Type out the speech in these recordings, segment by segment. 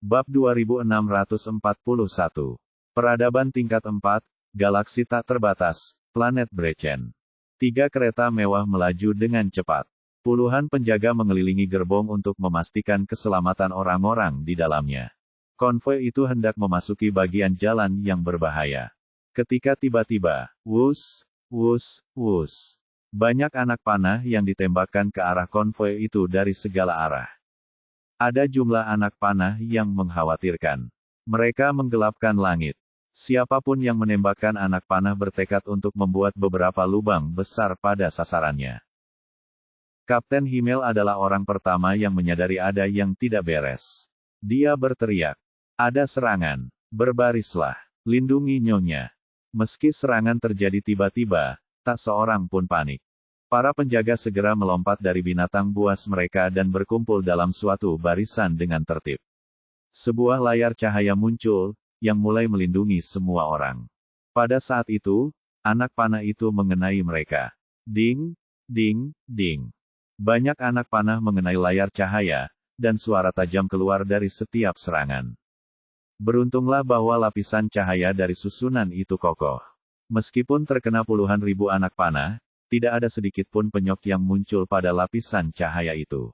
Bab 2641. Peradaban tingkat 4, Galaksi tak terbatas, Planet Brechen. 3 kereta mewah melaju dengan cepat. Puluhan penjaga mengelilingi gerbong untuk memastikan keselamatan orang-orang di dalamnya. Konvoi itu hendak memasuki bagian jalan yang berbahaya. Ketika tiba-tiba, wus, wus, wus. Banyak anak panah yang ditembakkan ke arah konvoi itu dari segala arah. Ada jumlah anak panah yang mengkhawatirkan. Mereka menggelapkan langit. Siapapun yang menembakkan anak panah bertekad untuk membuat beberapa lubang besar pada sasarannya. Kapten Himmel adalah orang pertama yang menyadari ada yang tidak beres. Dia berteriak, "Ada serangan! Berbarislah! Lindungi nyonya!" Meski serangan terjadi tiba-tiba, tak seorang pun panik. Para penjaga segera melompat dari binatang buas mereka dan berkumpul dalam suatu barisan dengan tertib. Sebuah layar cahaya muncul, yang mulai melindungi semua orang. Pada saat itu, anak panah itu mengenai mereka. Ding, ding, ding. Banyak anak panah mengenai layar cahaya, dan suara tajam keluar dari setiap serangan. Beruntunglah bahwa lapisan cahaya dari susunan itu kokoh. Meskipun terkena puluhan ribu anak panah, tidak ada sedikit pun penyok yang muncul pada lapisan cahaya itu.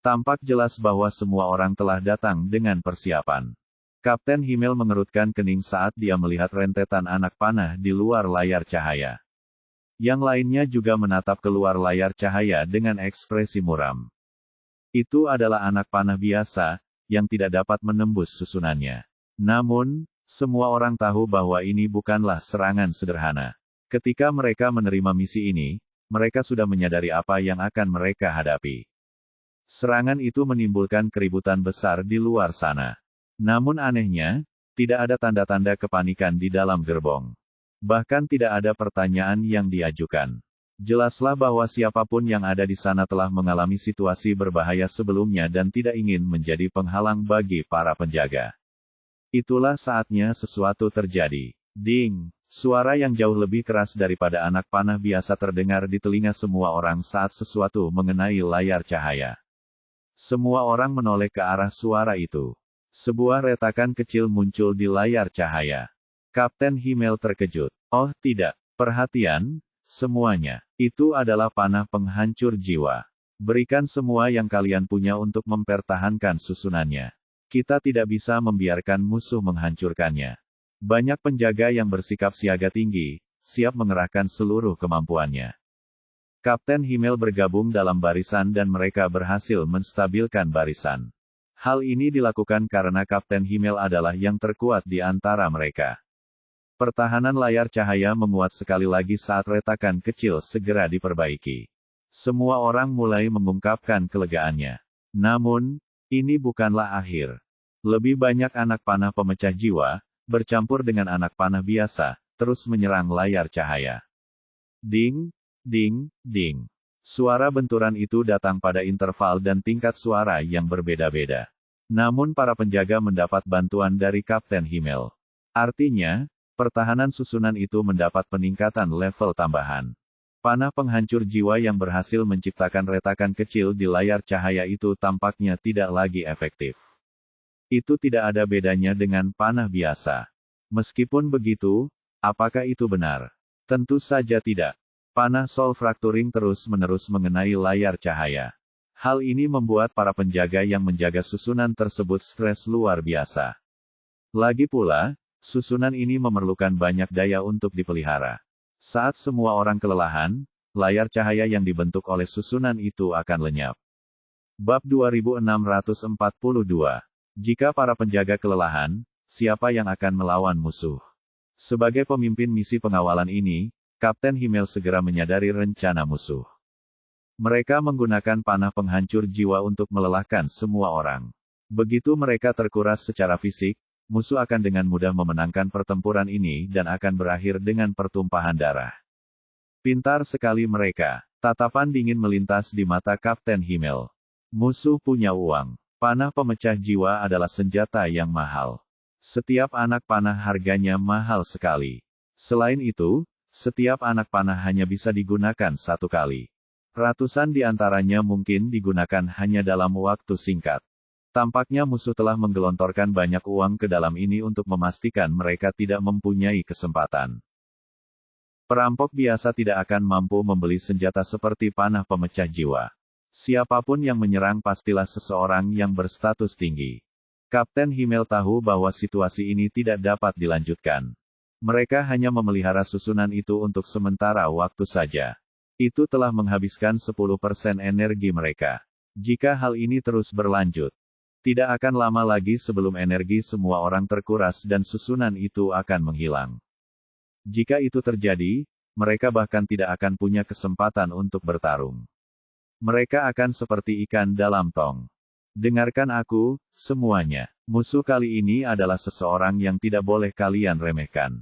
Tampak jelas bahwa semua orang telah datang dengan persiapan. Kapten Himmel mengerutkan kening saat dia melihat rentetan anak panah di luar layar cahaya. Yang lainnya juga menatap keluar layar cahaya dengan ekspresi muram. Itu adalah anak panah biasa, yang tidak dapat menembus susunannya. Namun, semua orang tahu bahwa ini bukanlah serangan sederhana. Ketika mereka menerima misi ini, mereka sudah menyadari apa yang akan mereka hadapi. Serangan itu menimbulkan keributan besar di luar sana. Namun anehnya, tidak ada tanda-tanda kepanikan di dalam gerbong. Bahkan tidak ada pertanyaan yang diajukan. Jelaslah bahwa siapapun yang ada di sana telah mengalami situasi berbahaya sebelumnya dan tidak ingin menjadi penghalang bagi para penjaga. Itulah saatnya sesuatu terjadi. Ding! Suara yang jauh lebih keras daripada anak panah biasa terdengar di telinga semua orang saat sesuatu mengenai layar cahaya. Semua orang menoleh ke arah suara itu. Sebuah retakan kecil muncul di layar cahaya. Kapten Himmel terkejut. Oh tidak, perhatian, semuanya. Itu adalah panah penghancur jiwa. Berikan semua yang kalian punya untuk mempertahankan susunannya. Kita tidak bisa membiarkan musuh menghancurkannya. Banyak penjaga yang bersikap siaga tinggi, siap mengerahkan seluruh kemampuannya. Kapten Himmel bergabung dalam barisan dan mereka berhasil menstabilkan barisan. Hal ini dilakukan karena Kapten Himmel adalah yang terkuat di antara mereka. Pertahanan layar cahaya menguat sekali lagi saat retakan kecil segera diperbaiki. Semua orang mulai mengungkapkan kelegaannya. Namun, ini bukanlah akhir. Lebih banyak anak panah pemecah jiwa, bercampur dengan anak panah biasa, terus menyerang layar cahaya. Ding, ding, ding. Suara benturan itu datang pada interval dan tingkat suara yang berbeda-beda. Namun para penjaga mendapat bantuan dari Kapten Himmel. Artinya, pertahanan susunan itu mendapat peningkatan level tambahan. Panah penghancur jiwa yang berhasil menciptakan retakan kecil di layar cahaya itu tampaknya tidak lagi efektif. Itu tidak ada bedanya dengan panah biasa. Meskipun begitu, apakah itu benar? Tentu saja tidak. Panah Soul Fracturing terus-menerus mengenai layar cahaya. Hal ini membuat para penjaga yang menjaga susunan tersebut stres luar biasa. Lagi pula, susunan ini memerlukan banyak daya untuk dipelihara. Saat semua orang kelelahan, layar cahaya yang dibentuk oleh susunan itu akan lenyap. Bab 2642. Jika para penjaga kelelahan, siapa yang akan melawan musuh? Sebagai pemimpin misi pengawalan ini, Kapten Himmel segera menyadari rencana musuh. Mereka menggunakan panah penghancur jiwa untuk melelahkan semua orang. Begitu mereka terkuras secara fisik, musuh akan dengan mudah memenangkan pertempuran ini dan akan berakhir dengan pertumpahan darah. Pintar sekali mereka. Tatapan dingin melintas di mata Kapten Himmel. Musuh punya uang. Panah pemecah jiwa adalah senjata yang mahal. Setiap anak panah harganya mahal sekali. Selain itu, setiap anak panah hanya bisa digunakan satu kali. Ratusan di antaranya mungkin digunakan hanya dalam waktu singkat. Tampaknya musuh telah menggelontorkan banyak uang ke dalam ini untuk memastikan mereka tidak mempunyai kesempatan. Perampok biasa tidak akan mampu membeli senjata seperti panah pemecah jiwa. Siapapun yang menyerang pastilah seseorang yang berstatus tinggi. Kapten Himmel tahu bahwa situasi ini tidak dapat dilanjutkan. Mereka hanya memelihara susunan itu untuk sementara waktu saja. Itu telah menghabiskan 10% energi mereka. Jika hal ini terus berlanjut, tidak akan lama lagi sebelum energi semua orang terkuras dan susunan itu akan menghilang. Jika itu terjadi, mereka bahkan tidak akan punya kesempatan untuk bertarung. Mereka akan seperti ikan dalam tong. Dengarkan aku, semuanya. Musuh kali ini adalah seseorang yang tidak boleh kalian remehkan.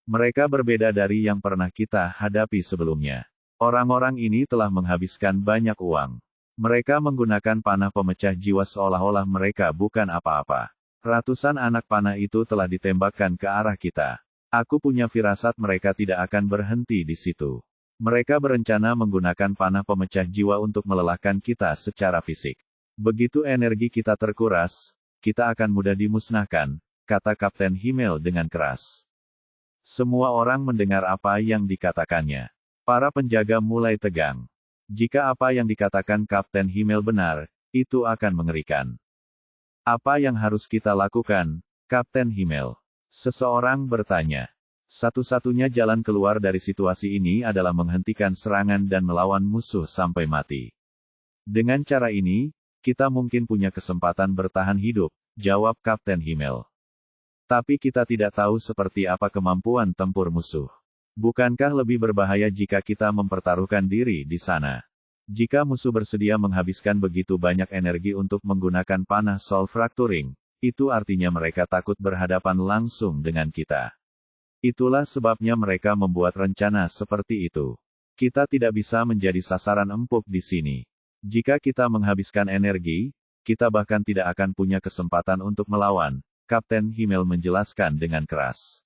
Mereka berbeda dari yang pernah kita hadapi sebelumnya. Orang-orang ini telah menghabiskan banyak uang. Mereka menggunakan panah pemecah jiwa seolah-olah mereka bukan apa-apa. Ratusan anak panah itu telah ditembakkan ke arah kita. Aku punya firasat mereka tidak akan berhenti di situ. Mereka berencana menggunakan panah pemecah jiwa untuk melelahkan kita secara fisik. Begitu energi kita terkuras, kita akan mudah dimusnahkan, kata Kapten Himmel dengan keras. Semua orang mendengar apa yang dikatakannya. Para penjaga mulai tegang. Jika apa yang dikatakan Kapten Himmel benar, itu akan mengerikan. Apa yang harus kita lakukan, Kapten Himmel? Seseorang bertanya. Satu-satunya jalan keluar dari situasi ini adalah menghentikan serangan dan melawan musuh sampai mati. Dengan cara ini, kita mungkin punya kesempatan bertahan hidup, jawab Kapten Himmel. Tapi kita tidak tahu seperti apa kemampuan tempur musuh. Bukankah lebih berbahaya jika kita mempertaruhkan diri di sana? Jika musuh bersedia menghabiskan begitu banyak energi untuk menggunakan panah soul fracturing, itu artinya mereka takut berhadapan langsung dengan kita. Itulah sebabnya mereka membuat rencana seperti itu. Kita tidak bisa menjadi sasaran empuk di sini. Jika kita menghabiskan energi, kita bahkan tidak akan punya kesempatan untuk melawan, Kapten Himmel menjelaskan dengan keras.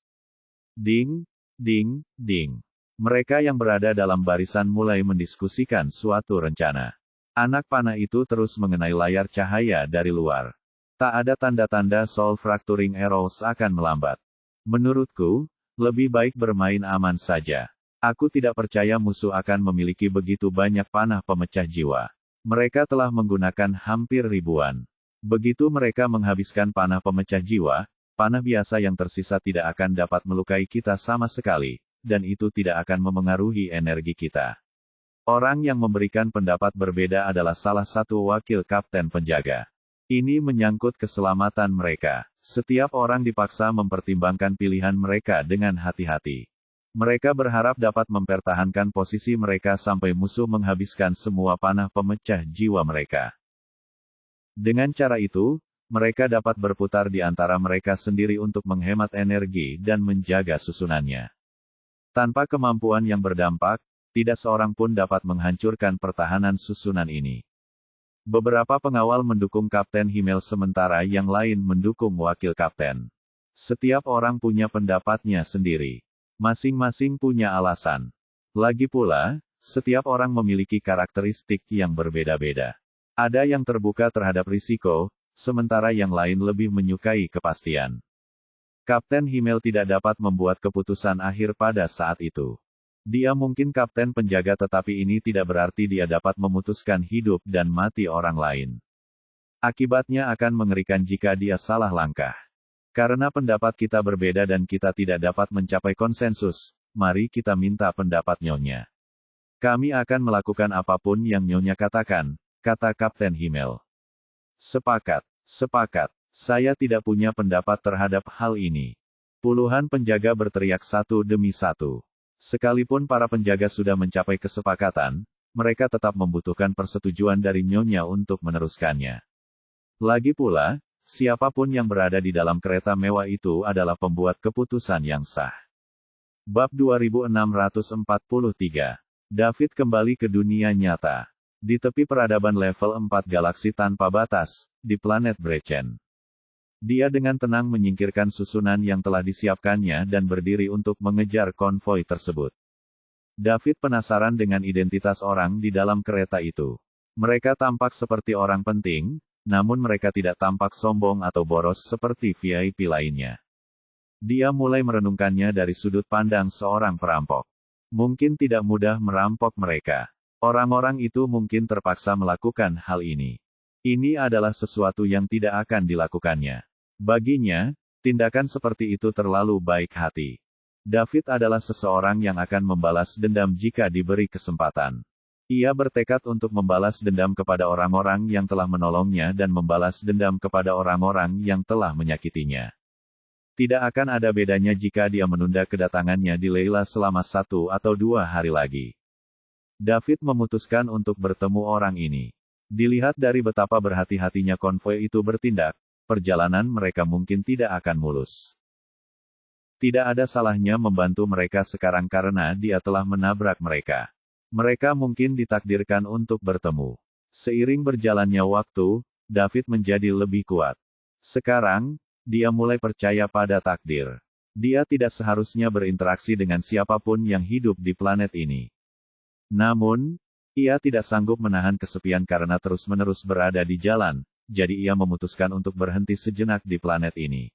Ding, ding, ding. Mereka yang berada dalam barisan mulai mendiskusikan suatu rencana. Anak panah itu terus mengenai layar cahaya dari luar. Tak ada tanda-tanda soul fracturing arrows akan melambat. Menurutku, lebih baik bermain aman saja. Aku tidak percaya musuh akan memiliki begitu banyak panah pemecah jiwa. Mereka telah menggunakan hampir ribuan. Begitu mereka menghabiskan panah pemecah jiwa, panah biasa yang tersisa tidak akan dapat melukai kita sama sekali, dan itu tidak akan memengaruhi energi kita. Orang yang memberikan pendapat berbeda adalah salah satu wakil kapten penjaga. Ini menyangkut keselamatan mereka. Setiap orang dipaksa mempertimbangkan pilihan mereka dengan hati-hati. Mereka berharap dapat mempertahankan posisi mereka sampai musuh menghabiskan semua panah pemecah jiwa mereka. Dengan cara itu, mereka dapat berputar di antara mereka sendiri untuk menghemat energi dan menjaga susunannya. Tanpa kemampuan yang berdampak, tidak seorang pun dapat menghancurkan pertahanan susunan ini. Beberapa pengawal mendukung Kapten Himmel sementara yang lain mendukung wakil kapten. Setiap orang punya pendapatnya sendiri. Masing-masing punya alasan. Lagi pula, setiap orang memiliki karakteristik yang berbeda-beda. Ada yang terbuka terhadap risiko, sementara yang lain lebih menyukai kepastian. Kapten Himmel tidak dapat membuat keputusan akhir pada saat itu. Dia mungkin kapten penjaga tetapi ini tidak berarti dia dapat memutuskan hidup dan mati orang lain. Akibatnya akan mengerikan jika dia salah langkah. Karena pendapat kita berbeda dan kita tidak dapat mencapai konsensus, mari kita minta pendapat Nyonya. Kami akan melakukan apapun yang Nyonya katakan, kata Kapten Himmel. Sepakat, sepakat. Saya tidak punya pendapat terhadap hal ini. Puluhan penjaga berteriak satu demi satu. Sekalipun para penjaga sudah mencapai kesepakatan, mereka tetap membutuhkan persetujuan dari Nyonya untuk meneruskannya. Lagi pula, siapapun yang berada di dalam kereta mewah itu adalah pembuat keputusan yang sah. Bab 2643. David kembali ke dunia nyata. Di tepi peradaban level 4 galaksi tanpa batas, di planet Brechen. Dia dengan tenang menyingkirkan susunan yang telah disiapkannya dan berdiri untuk mengejar konvoi tersebut. David penasaran dengan identitas orang di dalam kereta itu. Mereka tampak seperti orang penting, namun mereka tidak tampak sombong atau boros seperti VIP lainnya. Dia mulai merenungkannya dari sudut pandang seorang perampok. Mungkin tidak mudah merampok mereka. Orang-orang itu mungkin terpaksa melakukan hal ini. Ini adalah sesuatu yang tidak akan dilakukannya. Baginya, tindakan seperti itu terlalu baik hati. David adalah seseorang yang akan membalas dendam jika diberi kesempatan. Ia bertekad untuk membalas dendam kepada orang-orang yang telah menolongnya dan membalas dendam kepada orang-orang yang telah menyakitinya. Tidak akan ada bedanya jika dia menunda kedatangannya di Leila selama 1 atau 2 hari lagi. David memutuskan untuk bertemu orang ini. Dilihat dari betapa berhati-hatinya konvoi itu bertindak, perjalanan mereka mungkin tidak akan mulus. Tidak ada salahnya membantu mereka sekarang karena dia telah menabrak mereka. Mereka mungkin ditakdirkan untuk bertemu. Seiring berjalannya waktu, David menjadi lebih kuat. Sekarang, dia mulai percaya pada takdir. Dia tidak seharusnya berinteraksi dengan siapapun yang hidup di planet ini. Namun, ia tidak sanggup menahan kesepian karena terus-menerus berada di jalan, jadi ia memutuskan untuk berhenti sejenak di planet ini.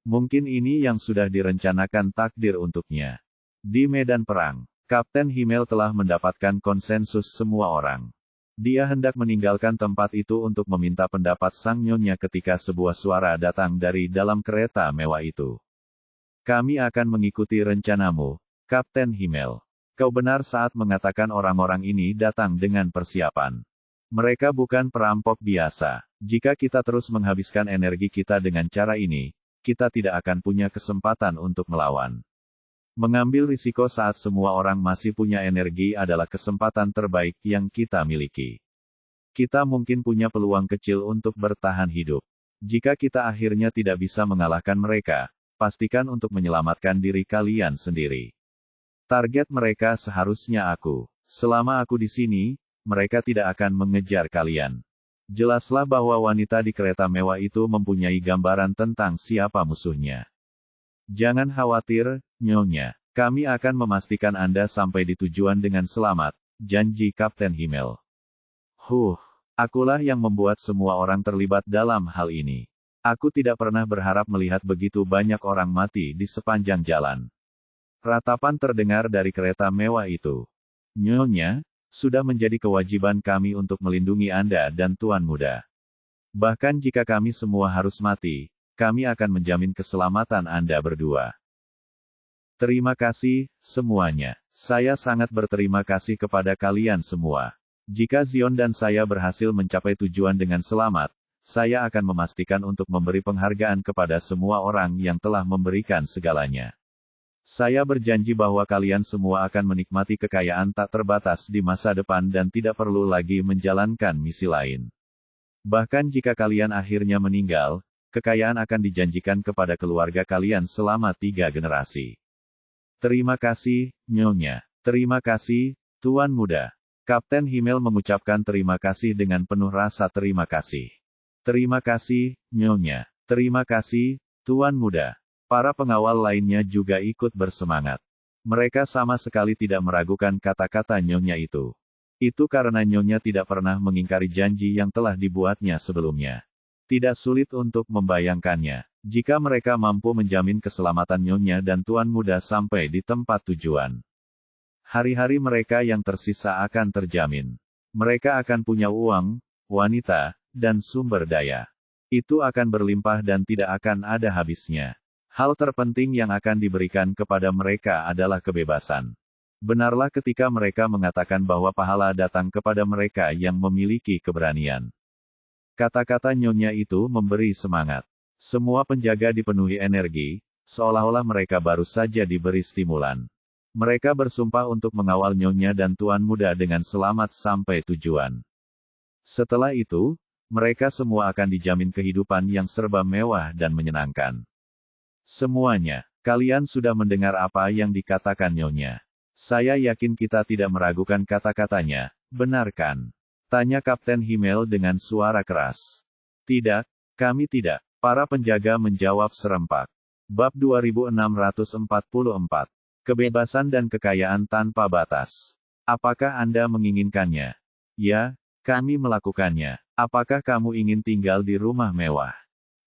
Mungkin ini yang sudah direncanakan takdir untuknya. Di medan perang, Kapten Himmel telah mendapatkan konsensus semua orang. Dia hendak meninggalkan tempat itu untuk meminta pendapat sang nyonya ketika sebuah suara datang dari dalam kereta mewah itu. Kami akan mengikuti rencanamu, Kapten Himmel. Kau benar saat mengatakan orang-orang ini datang dengan persiapan. Mereka bukan perampok biasa. Jika kita terus menghabiskan energi kita dengan cara ini, kita tidak akan punya kesempatan untuk melawan. Mengambil risiko saat semua orang masih punya energi adalah kesempatan terbaik yang kita miliki. Kita mungkin punya peluang kecil untuk bertahan hidup. Jika kita akhirnya tidak bisa mengalahkan mereka, pastikan untuk menyelamatkan diri kalian sendiri. Target mereka seharusnya aku. Selama aku di sini, mereka tidak akan mengejar kalian. Jelaslah bahwa wanita di kereta mewah itu mempunyai gambaran tentang siapa musuhnya. Jangan khawatir, Nyonya. Kami akan memastikan Anda sampai di tujuan dengan selamat, janji Kapten Himmel. Akulah yang membuat semua orang terlibat dalam hal ini. Aku tidak pernah berharap melihat begitu banyak orang mati di sepanjang jalan. Ratapan terdengar dari kereta mewah itu. Nyonya, sudah menjadi kewajiban kami untuk melindungi Anda dan Tuan Muda. Bahkan jika kami semua harus mati, kami akan menjamin keselamatan Anda berdua. Terima kasih, semuanya. Saya sangat berterima kasih kepada kalian semua. Jika Zion dan saya berhasil mencapai tujuan dengan selamat, saya akan memastikan untuk memberi penghargaan kepada semua orang yang telah memberikan segalanya. Saya berjanji bahwa kalian semua akan menikmati kekayaan tak terbatas di masa depan dan tidak perlu lagi menjalankan misi lain. Bahkan jika kalian akhirnya meninggal, kekayaan akan dijanjikan kepada keluarga kalian selama 3 generasi. Terima kasih, Nyonya. Terima kasih, Tuan Muda. Kapten Himmel mengucapkan terima kasih dengan penuh rasa terima kasih. Terima kasih, Nyonya. Terima kasih, Tuan Muda. Para pengawal lainnya juga ikut bersemangat. Mereka sama sekali tidak meragukan kata-kata Nyonya itu. Itu karena Nyonya tidak pernah mengingkari janji yang telah dibuatnya sebelumnya. Tidak sulit untuk membayangkannya. Jika mereka mampu menjamin keselamatan Nyonya dan Tuan Muda sampai di tempat tujuan. Hari-hari mereka yang tersisa akan terjamin. Mereka akan punya uang, wanita, dan sumber daya. Itu akan berlimpah dan tidak akan ada habisnya. Hal terpenting yang akan diberikan kepada mereka adalah kebebasan. Benarlah ketika mereka mengatakan bahwa pahala datang kepada mereka yang memiliki keberanian. Kata-kata Nyonya itu memberi semangat. Semua penjaga dipenuhi energi, seolah-olah mereka baru saja diberi stimulan. Mereka bersumpah untuk mengawal Nyonya dan Tuan Muda dengan selamat sampai tujuan. Setelah itu, mereka semua akan dijamin kehidupan yang serba mewah dan menyenangkan. Semuanya, kalian sudah mendengar apa yang dikatakan Nyonya. Saya yakin kita tidak meragukan kata-katanya, benar kan? Tanya Kapten Himmel dengan suara keras. Tidak, kami tidak. Para penjaga menjawab serempak. Bab 2644. Kebebasan dan kekayaan tanpa batas. Apakah Anda menginginkannya? Ya, kami melakukannya. Apakah kamu ingin tinggal di rumah mewah?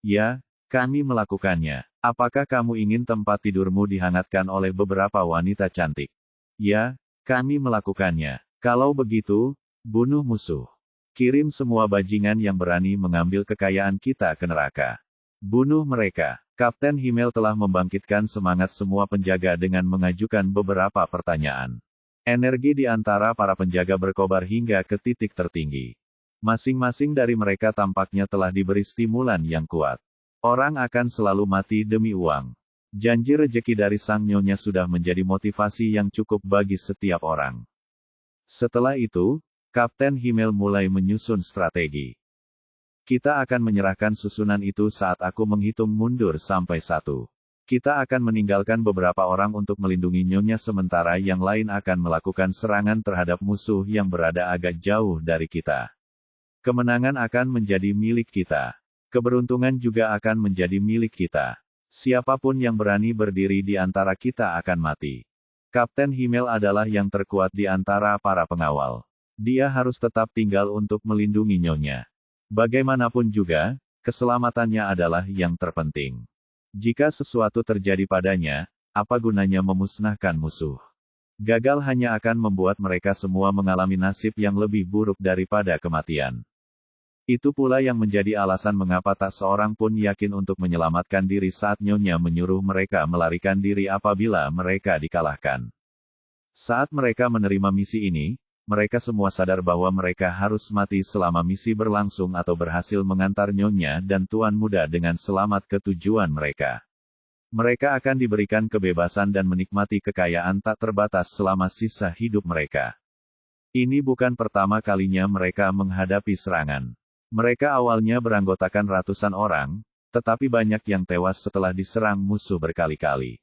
Ya, kami melakukannya. Apakah kamu ingin tempat tidurmu dihangatkan oleh beberapa wanita cantik? Ya, kami melakukannya. Kalau begitu, bunuh musuh. Kirim semua bajingan yang berani mengambil kekayaan kita ke neraka. Bunuh mereka. Kapten Himmel telah membangkitkan semangat semua penjaga dengan mengajukan beberapa pertanyaan. Energi di antara para penjaga berkobar hingga ke titik tertinggi. Masing-masing dari mereka tampaknya telah diberi stimulan yang kuat. Orang akan selalu mati demi uang. Janji rejeki dari sang nyonya sudah menjadi motivasi yang cukup bagi setiap orang. Setelah itu, Kapten Himmel mulai menyusun strategi. Kita akan menyerahkan susunan itu saat aku menghitung mundur sampai 1. Kita akan meninggalkan beberapa orang untuk melindungi nyonya sementara yang lain akan melakukan serangan terhadap musuh yang berada agak jauh dari kita. Kemenangan akan menjadi milik kita. Keberuntungan juga akan menjadi milik kita. Siapapun yang berani berdiri di antara kita akan mati. Kapten Himmel adalah yang terkuat di antara para pengawal. Dia harus tetap tinggal untuk melindungi nyonya. Bagaimanapun juga, keselamatannya adalah yang terpenting. Jika sesuatu terjadi padanya, apa gunanya memusnahkan musuh? Gagal hanya akan membuat mereka semua mengalami nasib yang lebih buruk daripada kematian. Itu pula yang menjadi alasan mengapa tak seorang pun yakin untuk menyelamatkan diri saat nyonya menyuruh mereka melarikan diri apabila mereka dikalahkan. Saat mereka menerima misi ini, mereka semua sadar bahwa mereka harus mati selama misi berlangsung atau berhasil mengantar nyonya dan tuan muda dengan selamat ke tujuan mereka. Mereka akan diberikan kebebasan dan menikmati kekayaan tak terbatas selama sisa hidup mereka. Ini bukan pertama kalinya mereka menghadapi serangan. Mereka awalnya beranggotakan ratusan orang, tetapi banyak yang tewas setelah diserang musuh berkali-kali.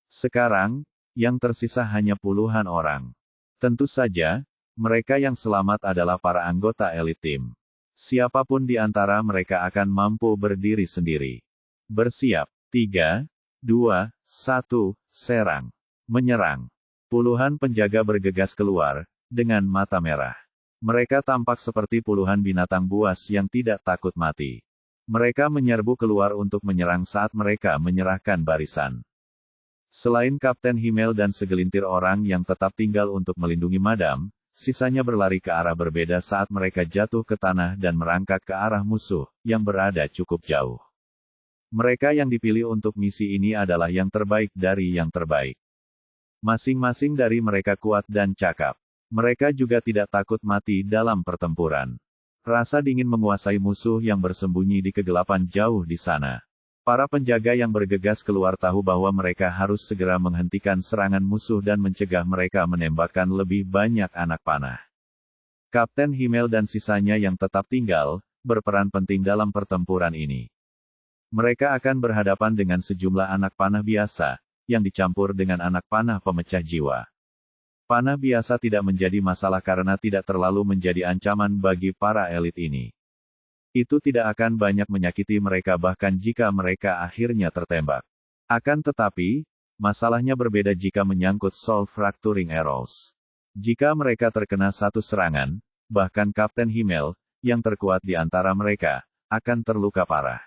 Sekarang, yang tersisa hanya puluhan orang. Tentu saja, mereka yang selamat adalah para anggota elit tim. Siapapun di antara mereka akan mampu berdiri sendiri. Bersiap. 3, 2, 1, serang. Menyerang. Puluhan penjaga bergegas keluar, dengan mata merah. Mereka tampak seperti puluhan binatang buas yang tidak takut mati. Mereka menyerbu keluar untuk menyerang saat mereka menyerahkan barisan. Selain Kapten Himmel dan segelintir orang yang tetap tinggal untuk melindungi Madam, sisanya berlari ke arah berbeda saat mereka jatuh ke tanah dan merangkak ke arah musuh, yang berada cukup jauh. Mereka yang dipilih untuk misi ini adalah yang terbaik dari yang terbaik. Masing-masing dari mereka kuat dan cakap. Mereka juga tidak takut mati dalam pertempuran. Rasa dingin menguasai musuh yang bersembunyi di kegelapan jauh di sana. Para penjaga yang bergegas keluar tahu bahwa mereka harus segera menghentikan serangan musuh dan mencegah mereka menembakkan lebih banyak anak panah. Kapten Himmel dan sisanya yang tetap tinggal, berperan penting dalam pertempuran ini. Mereka akan berhadapan dengan sejumlah anak panah biasa, yang dicampur dengan anak panah pemecah jiwa. Panah biasa tidak menjadi masalah karena tidak terlalu menjadi ancaman bagi para elit ini. Itu tidak akan banyak menyakiti mereka bahkan jika mereka akhirnya tertembak. Akan tetapi, masalahnya berbeda jika menyangkut soul fracturing arrows. Jika mereka terkena satu serangan, bahkan Kapten Himmel, yang terkuat di antara mereka, akan terluka parah.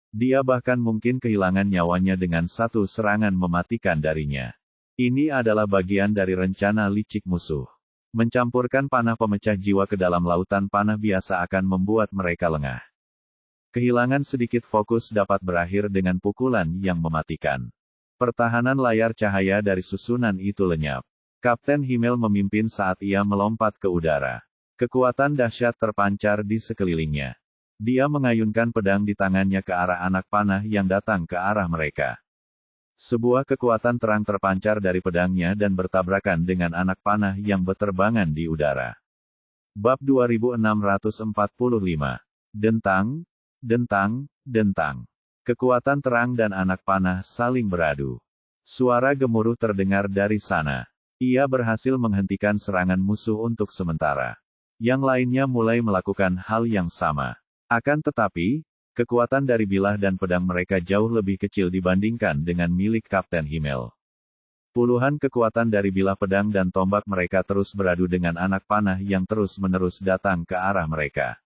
Dia bahkan mungkin kehilangan nyawanya dengan satu serangan mematikan darinya. Ini adalah bagian dari rencana licik musuh. Mencampurkan panah pemecah jiwa ke dalam lautan panah biasa akan membuat mereka lengah. Kehilangan sedikit fokus dapat berakhir dengan pukulan yang mematikan. Pertahanan layar cahaya dari susunan itu lenyap. Kapten Himmel memimpin saat ia melompat ke udara. Kekuatan dahsyat terpancar di sekelilingnya. Dia mengayunkan pedang di tangannya ke arah anak panah yang datang ke arah mereka. Sebuah kekuatan terang terpancar dari pedangnya dan bertabrakan dengan anak panah yang berterbangan di udara. Bab 2645. Dentang, dentang, dentang. Kekuatan terang dan anak panah saling beradu. Suara gemuruh terdengar dari sana. Ia berhasil menghentikan serangan musuh untuk sementara. Yang lainnya mulai melakukan hal yang sama. Akan tetapi, kekuatan dari bilah dan pedang mereka jauh lebih kecil dibandingkan dengan milik Kapten Himmel. Puluhan kekuatan dari bilah pedang dan tombak mereka terus beradu dengan anak panah yang terus-menerus datang ke arah mereka.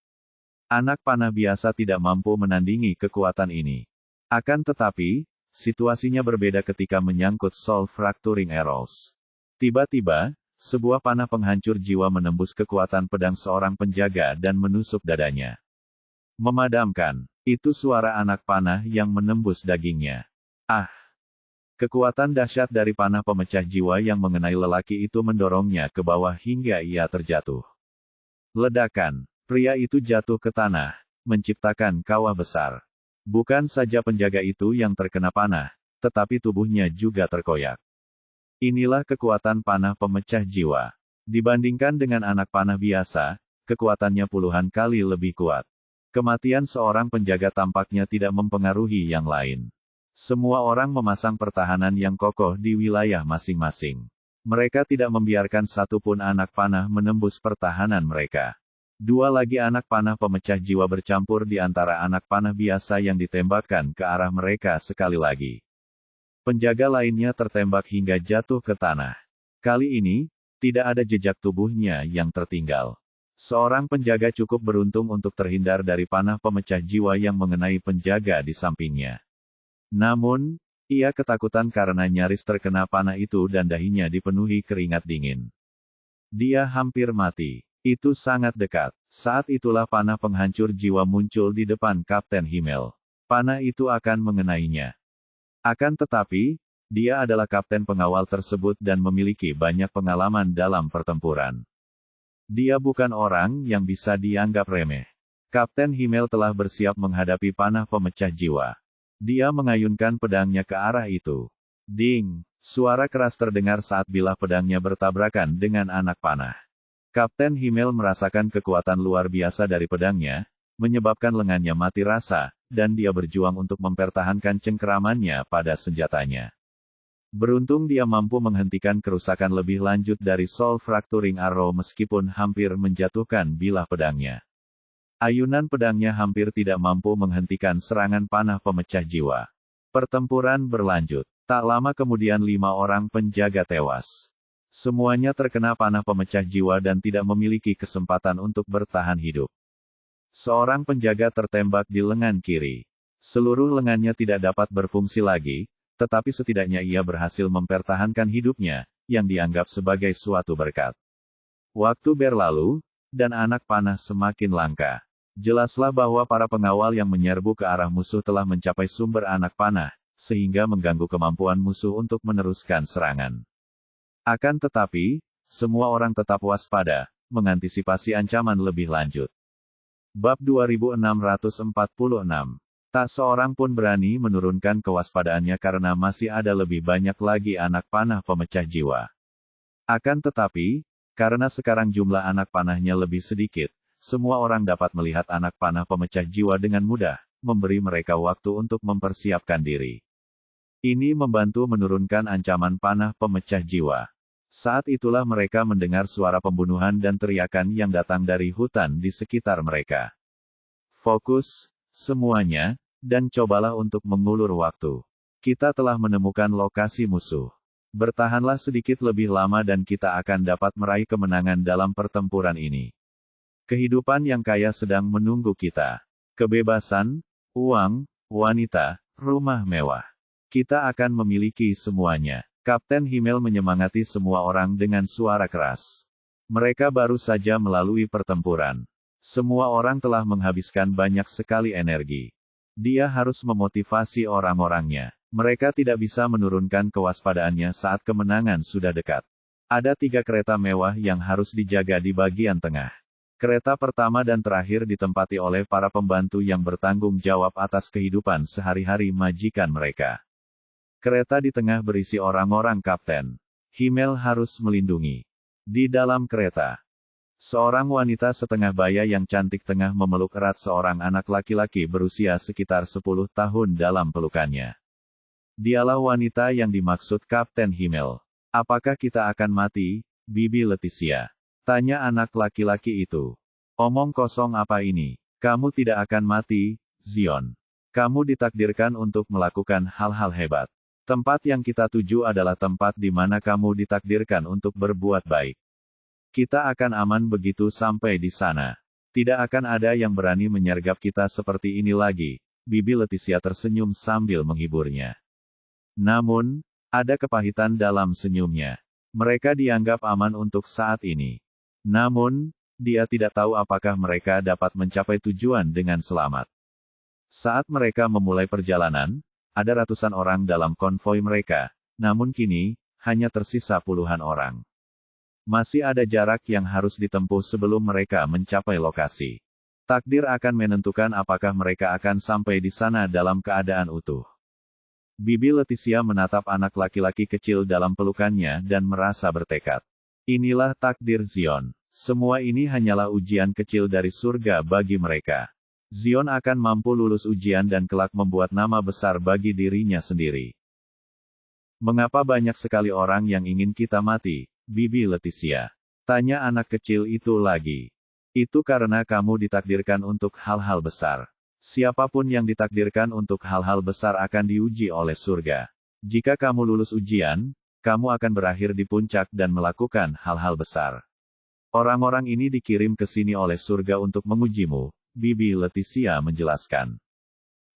Anak panah biasa tidak mampu menandingi kekuatan ini. Akan tetapi, situasinya berbeda ketika menyangkut Soul Fracturing Arrows. Tiba-tiba, sebuah panah penghancur jiwa menembus kekuatan pedang seorang penjaga dan menusuk dadanya. Memadamkan. Itu suara anak panah yang menembus dagingnya. Ah! Kekuatan dahsyat dari panah pemecah jiwa yang mengenai lelaki itu mendorongnya ke bawah hingga ia terjatuh. Ledakan. Pria itu jatuh ke tanah, menciptakan kawah besar. Bukan saja penjaga itu yang terkena panah, tetapi tubuhnya juga terkoyak. Inilah kekuatan panah pemecah jiwa. Dibandingkan dengan anak panah biasa, kekuatannya puluhan kali lebih kuat. Kematian seorang penjaga tampaknya tidak mempengaruhi yang lain. Semua orang memasang pertahanan yang kokoh di wilayah masing-masing. Mereka tidak membiarkan satupun anak panah menembus pertahanan mereka. Dua lagi anak panah pemecah jiwa bercampur di antara anak panah biasa yang ditembakkan ke arah mereka sekali lagi. Penjaga lainnya tertembak hingga jatuh ke tanah. Kali ini, tidak ada jejak tubuhnya yang tertinggal. Seorang penjaga cukup beruntung untuk terhindar dari panah pemecah jiwa yang mengenai penjaga di sampingnya. Namun, ia ketakutan karena nyaris terkena panah itu dan dahinya dipenuhi keringat dingin. Dia hampir mati. Itu sangat dekat. Saat itulah panah penghancur jiwa muncul di depan Kapten Himmel. Panah itu akan mengenainya. Akan tetapi, dia adalah kapten pengawal tersebut dan memiliki banyak pengalaman dalam pertempuran. Dia bukan orang yang bisa dianggap remeh. Kapten Himmel telah bersiap menghadapi panah pemecah jiwa. Dia mengayunkan pedangnya ke arah itu. Ding! Suara keras terdengar saat bilah pedangnya bertabrakan dengan anak panah. Kapten Himmel merasakan kekuatan luar biasa dari pedangnya, menyebabkan lengannya mati rasa, dan dia berjuang untuk mempertahankan cengkeramannya pada senjatanya. Beruntung dia mampu menghentikan kerusakan lebih lanjut dari Soul Fracturing Arrow meskipun hampir menjatuhkan bilah pedangnya. Ayunan pedangnya hampir tidak mampu menghentikan serangan panah pemecah jiwa. Pertempuran berlanjut. Tak lama kemudian 5 orang penjaga tewas. Semuanya terkena panah pemecah jiwa dan tidak memiliki kesempatan untuk bertahan hidup. Seorang penjaga tertembak di lengan kiri. Seluruh lengannya tidak dapat berfungsi lagi, tetapi setidaknya ia berhasil mempertahankan hidupnya, yang dianggap sebagai suatu berkat. Waktu berlalu, dan anak panah semakin langka. Jelaslah bahwa para pengawal yang menyerbu ke arah musuh telah mencapai sumber anak panah, sehingga mengganggu kemampuan musuh untuk meneruskan serangan. Akan tetapi, semua orang tetap waspada, mengantisipasi ancaman lebih lanjut. Bab 2646. Tak seorang pun berani menurunkan kewaspadaannya karena masih ada lebih banyak lagi anak panah pemecah jiwa. Akan tetapi, karena sekarang jumlah anak panahnya lebih sedikit, semua orang dapat melihat anak panah pemecah jiwa dengan mudah, memberi mereka waktu untuk mempersiapkan diri. Ini membantu menurunkan ancaman panah pemecah jiwa. Saat itulah mereka mendengar suara pembunuhan dan teriakan yang datang dari hutan di sekitar mereka. Fokus, semuanya, dan cobalah untuk mengulur waktu. Kita telah menemukan lokasi musuh. Bertahanlah sedikit lebih lama dan kita akan dapat meraih kemenangan dalam pertempuran ini. Kehidupan yang kaya sedang menunggu kita. Kebebasan, uang, wanita, rumah mewah. Kita akan memiliki semuanya. Kapten Himmel menyemangati semua orang dengan suara keras. Mereka baru saja melalui pertempuran. Semua orang telah menghabiskan banyak sekali energi. Dia harus memotivasi orang-orangnya. Mereka tidak bisa menurunkan kewaspadaannya saat kemenangan sudah dekat. Ada 3 kereta mewah yang harus dijaga di bagian tengah. Kereta pertama dan terakhir ditempati oleh para pembantu yang bertanggung jawab atas kehidupan sehari-hari majikan mereka. Kereta di tengah berisi orang-orang kapten. Himmel harus melindungi. Di dalam kereta, seorang wanita setengah baya yang cantik tengah memeluk erat seorang anak laki-laki berusia sekitar 10 tahun dalam pelukannya. Dialah wanita yang dimaksud Kapten Himmel. Apakah kita akan mati, Bibi Leticia? Tanya anak laki-laki itu. Omong kosong apa ini? Kamu tidak akan mati, Zion. Kamu ditakdirkan untuk melakukan hal-hal hebat. Tempat yang kita tuju adalah tempat di mana kamu ditakdirkan untuk berbuat baik. Kita akan aman begitu sampai di sana. Tidak akan ada yang berani menyergap kita seperti ini lagi. Bibi Leticia tersenyum sambil menghiburnya. Namun, ada kepahitan dalam senyumnya. Mereka dianggap aman untuk saat ini. Namun, dia tidak tahu apakah mereka dapat mencapai tujuan dengan selamat. Saat mereka memulai perjalanan, ada ratusan orang dalam konvoi mereka, namun kini, hanya tersisa puluhan orang. Masih ada jarak yang harus ditempuh sebelum mereka mencapai lokasi. Takdir akan menentukan apakah mereka akan sampai di sana dalam keadaan utuh. Bibi Leticia menatap anak laki-laki kecil dalam pelukannya dan merasa bertekad. Inilah takdir Zion. Semua ini hanyalah ujian kecil dari surga bagi mereka. Zion akan mampu lulus ujian dan kelak membuat nama besar bagi dirinya sendiri. Mengapa banyak sekali orang yang ingin kita mati, Bibi Leticia? Tanya anak kecil itu lagi. Itu karena kamu ditakdirkan untuk hal-hal besar. Siapapun yang ditakdirkan untuk hal-hal besar akan diuji oleh surga. Jika kamu lulus ujian, kamu akan berakhir di puncak dan melakukan hal-hal besar. Orang-orang ini dikirim ke sini oleh surga untuk mengujimu, Bibi Leticia menjelaskan.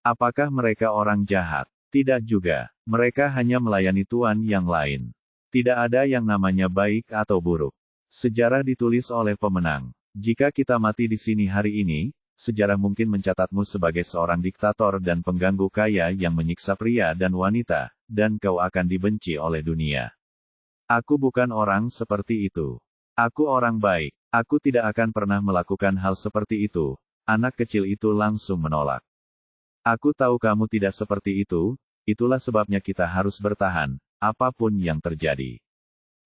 Apakah mereka orang jahat? Tidak juga. Mereka hanya melayani tuan yang lain. Tidak ada yang namanya baik atau buruk. Sejarah ditulis oleh pemenang. Jika kita mati di sini hari ini, sejarah mungkin mencatatmu sebagai seorang diktator dan pengganggu kaya yang menyiksa pria dan wanita, dan kau akan dibenci oleh dunia. Aku bukan orang seperti itu. Aku orang baik. Aku tidak akan pernah melakukan hal seperti itu. Anak kecil itu langsung menolak. Aku tahu kamu tidak seperti itu, itulah sebabnya kita harus bertahan, apapun yang terjadi.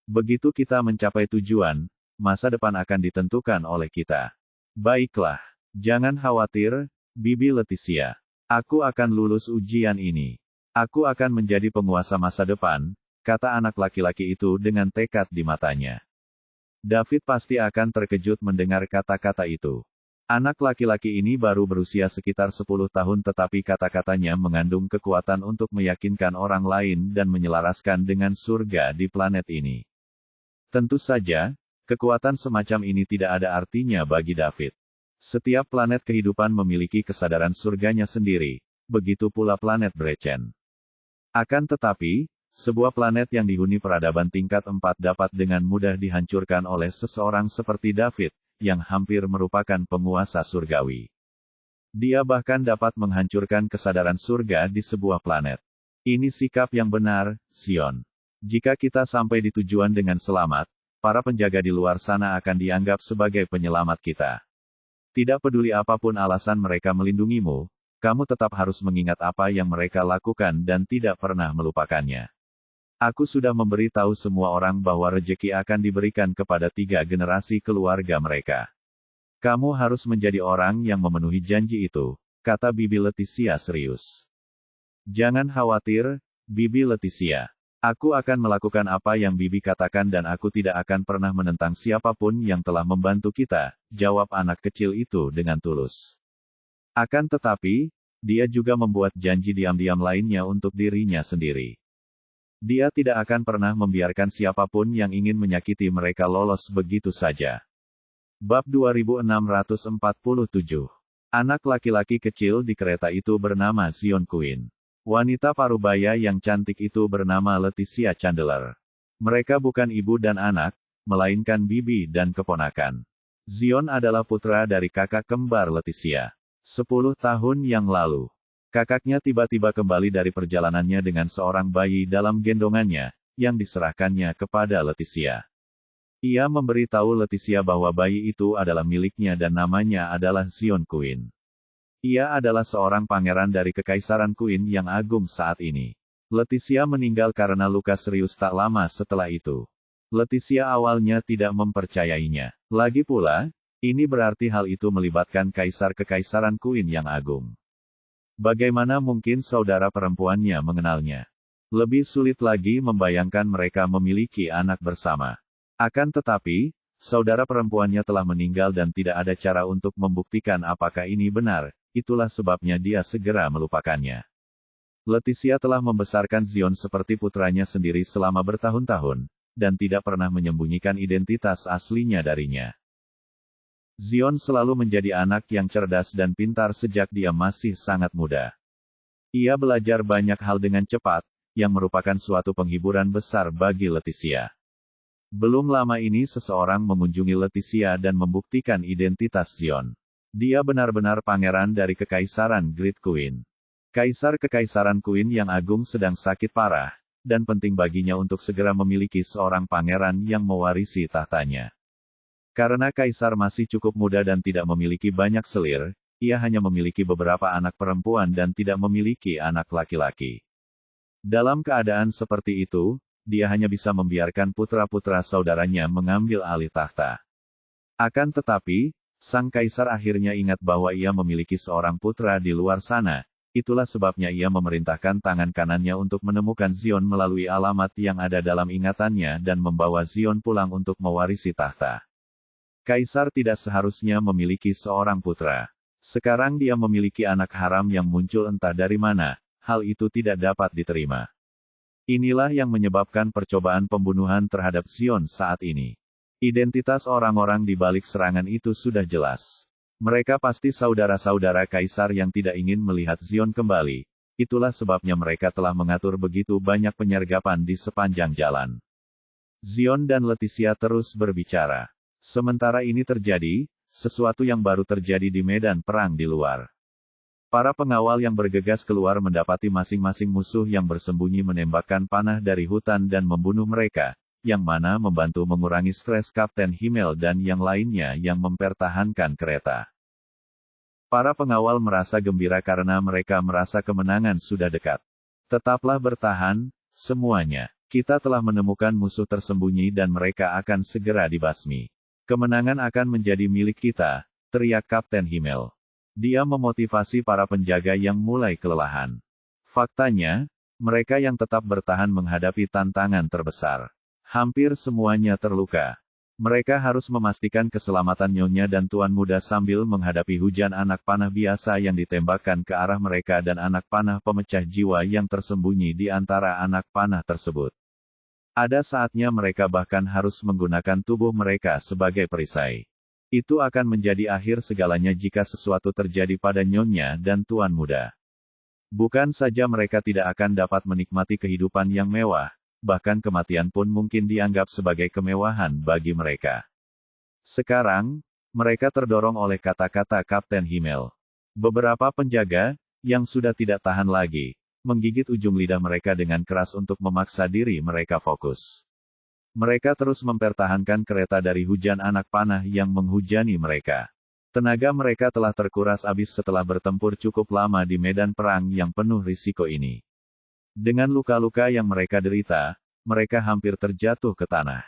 Begitu kita mencapai tujuan, masa depan akan ditentukan oleh kita. Baiklah, jangan khawatir, Bibi Leticia. Aku akan lulus ujian ini. Aku akan menjadi penguasa masa depan, kata anak laki-laki itu dengan tekad di matanya. David pasti akan terkejut mendengar kata-kata itu. Anak laki-laki ini baru berusia sekitar 10 tahun tetapi kata-katanya mengandung kekuatan untuk meyakinkan orang lain dan menyelaraskan dengan surga di planet ini. Tentu saja, kekuatan semacam ini tidak ada artinya bagi David. Setiap planet kehidupan memiliki kesadaran surganya sendiri, begitu pula planet Brechen. Akan tetapi, sebuah planet yang dihuni peradaban tingkat 4 dapat dengan mudah dihancurkan oleh seseorang seperti David, yang hampir merupakan penguasa surgawi. Dia bahkan dapat menghancurkan kesadaran surga di sebuah planet. Ini sikap yang benar, Zion. Jika kita sampai di tujuan dengan selamat, para penjaga di luar sana akan dianggap sebagai penyelamat kita. Tidak peduli apapun alasan mereka melindungimu, kamu tetap harus mengingat apa yang mereka lakukan dan tidak pernah melupakannya. Aku sudah memberi tahu semua orang bahwa rejeki akan diberikan kepada 3 generasi keluarga mereka. Kamu harus menjadi orang yang memenuhi janji itu, kata Bibi Leticia serius. Jangan khawatir, Bibi Leticia. Aku akan melakukan apa yang Bibi katakan dan aku tidak akan pernah menentang siapapun yang telah membantu kita, jawab anak kecil itu dengan tulus. Akan tetapi, dia juga membuat janji diam-diam lainnya untuk dirinya sendiri. Dia tidak akan pernah membiarkan siapapun yang ingin menyakiti mereka lolos begitu saja. Bab 2647. Anak laki-laki kecil di kereta itu bernama Zion Queen. Wanita parubaya yang cantik itu bernama Leticia Chandler. Mereka bukan ibu dan anak, melainkan bibi dan keponakan. Zion adalah putra dari kakak kembar Leticia. 10 tahun yang lalu, kakaknya tiba-tiba kembali dari perjalanannya dengan seorang bayi dalam gendongannya, yang diserahkannya kepada Leticia. Ia memberitahu Leticia bahwa bayi itu adalah miliknya dan namanya adalah Zion Queen. Ia adalah seorang pangeran dari Kekaisaran Queen yang agung saat ini. Leticia meninggal karena luka serius tak lama setelah itu. Leticia awalnya tidak mempercayainya. Lagi pula, ini berarti hal itu melibatkan Kaisar Kekaisaran Queen yang agung. Bagaimana mungkin saudara perempuannya mengenalnya? Lebih sulit lagi membayangkan mereka memiliki anak bersama. Akan tetapi, saudara perempuannya telah meninggal dan tidak ada cara untuk membuktikan apakah ini benar, itulah sebabnya dia segera melupakannya. Leticia telah membesarkan Zion seperti putranya sendiri selama bertahun-tahun, dan tidak pernah menyembunyikan identitas aslinya darinya. Zion selalu menjadi anak yang cerdas dan pintar sejak dia masih sangat muda. Ia belajar banyak hal dengan cepat, yang merupakan suatu penghiburan besar bagi Leticia. Belum lama ini seseorang mengunjungi Leticia dan membuktikan identitas Zion. Dia benar-benar pangeran dari Kekaisaran Great Queen. Kaisar Kekaisaran Queen yang agung sedang sakit parah, dan penting baginya untuk segera memiliki seorang pangeran yang mewarisi tahtanya. Karena kaisar masih cukup muda dan tidak memiliki banyak selir, ia hanya memiliki beberapa anak perempuan dan tidak memiliki anak laki-laki. Dalam keadaan seperti itu, dia hanya bisa membiarkan putra-putra saudaranya mengambil alih tahta. Akan tetapi, sang kaisar akhirnya ingat bahwa ia memiliki seorang putra di luar sana. Itulah sebabnya ia memerintahkan tangan kanannya untuk menemukan Zion melalui alamat yang ada dalam ingatannya dan membawa Zion pulang untuk mewarisi tahta. Kaisar tidak seharusnya memiliki seorang putra. Sekarang dia memiliki anak haram yang muncul entah dari mana, hal itu tidak dapat diterima. Inilah yang menyebabkan percobaan pembunuhan terhadap Zion saat ini. Identitas orang-orang di balik serangan itu sudah jelas. Mereka pasti saudara-saudara kaisar yang tidak ingin melihat Zion kembali. Itulah sebabnya mereka telah mengatur begitu banyak penyergapan di sepanjang jalan. Zion dan Leticia terus berbicara. Sementara ini terjadi, sesuatu yang baru terjadi di medan perang di luar. Para pengawal yang bergegas keluar mendapati masing-masing musuh yang bersembunyi menembakkan panah dari hutan dan membunuh mereka, yang mana membantu mengurangi stres Kapten Himmel dan yang lainnya yang mempertahankan kereta. Para pengawal merasa gembira karena mereka merasa kemenangan sudah dekat. Tetaplah bertahan, semuanya. Kita telah menemukan musuh tersembunyi dan mereka akan segera dibasmi. Kemenangan akan menjadi milik kita, teriak Kapten Himmel. Dia memotivasi para penjaga yang mulai kelelahan. Faktanya, mereka yang tetap bertahan menghadapi tantangan terbesar. Hampir semuanya terluka. Mereka harus memastikan keselamatan nyonya dan tuan muda sambil menghadapi hujan anak panah biasa yang ditembakkan ke arah mereka dan anak panah pemecah jiwa yang tersembunyi di antara anak panah tersebut. Ada saatnya mereka bahkan harus menggunakan tubuh mereka sebagai perisai. Itu akan menjadi akhir segalanya jika sesuatu terjadi pada nyonya dan tuan muda. Bukan saja mereka tidak akan dapat menikmati kehidupan yang mewah, bahkan kematian pun mungkin dianggap sebagai kemewahan bagi mereka. Sekarang, mereka terdorong oleh kata-kata Kapten Himmel. Beberapa penjaga, yang sudah tidak tahan lagi, menggigit ujung lidah mereka dengan keras untuk memaksa diri mereka fokus. Mereka terus mempertahankan kereta dari hujan anak panah yang menghujani mereka. Tenaga mereka telah terkuras habis setelah bertempur cukup lama di medan perang yang penuh risiko ini. Dengan luka-luka yang mereka derita, mereka hampir terjatuh ke tanah.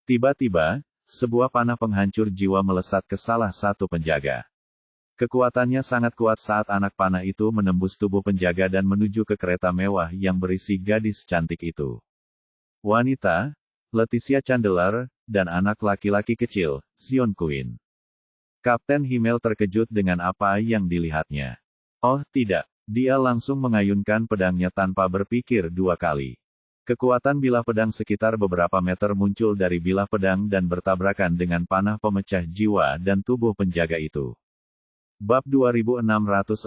Tiba-tiba, sebuah panah penghancur jiwa melesat ke salah satu penjaga. Kekuatannya sangat kuat saat anak panah itu menembus tubuh penjaga dan menuju ke kereta mewah yang berisi gadis cantik itu. Wanita, Leticia Chandler, dan anak laki-laki kecil, Zion Queen. Kapten Himmel terkejut dengan apa yang dilihatnya. Oh tidak, dia langsung mengayunkan pedangnya tanpa berpikir dua kali. Kekuatan bilah pedang sekitar beberapa meter muncul dari bilah pedang dan bertabrakan dengan panah pemecah jiwa dan tubuh penjaga itu. Bab 2648.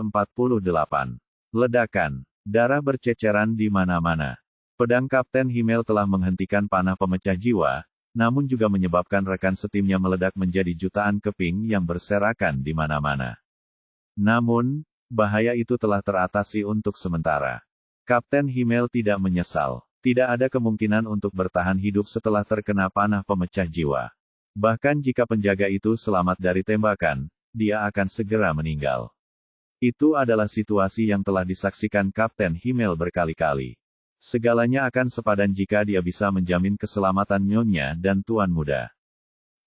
Ledakan. Darah berceceran di mana-mana. Pedang Kapten Himmel telah menghentikan panah pemecah jiwa, namun juga menyebabkan rekan setimnya meledak menjadi jutaan keping yang berserakan di mana-mana. Namun, bahaya itu telah teratasi untuk sementara. Kapten Himmel tidak menyesal. Tidak ada kemungkinan untuk bertahan hidup setelah terkena panah pemecah jiwa. Bahkan jika penjaga itu selamat dari tembakan, dia akan segera meninggal. Itu adalah situasi yang telah disaksikan Kapten Himmel berkali-kali. Segalanya akan sepadan jika dia bisa menjamin keselamatan nyonya dan tuan muda.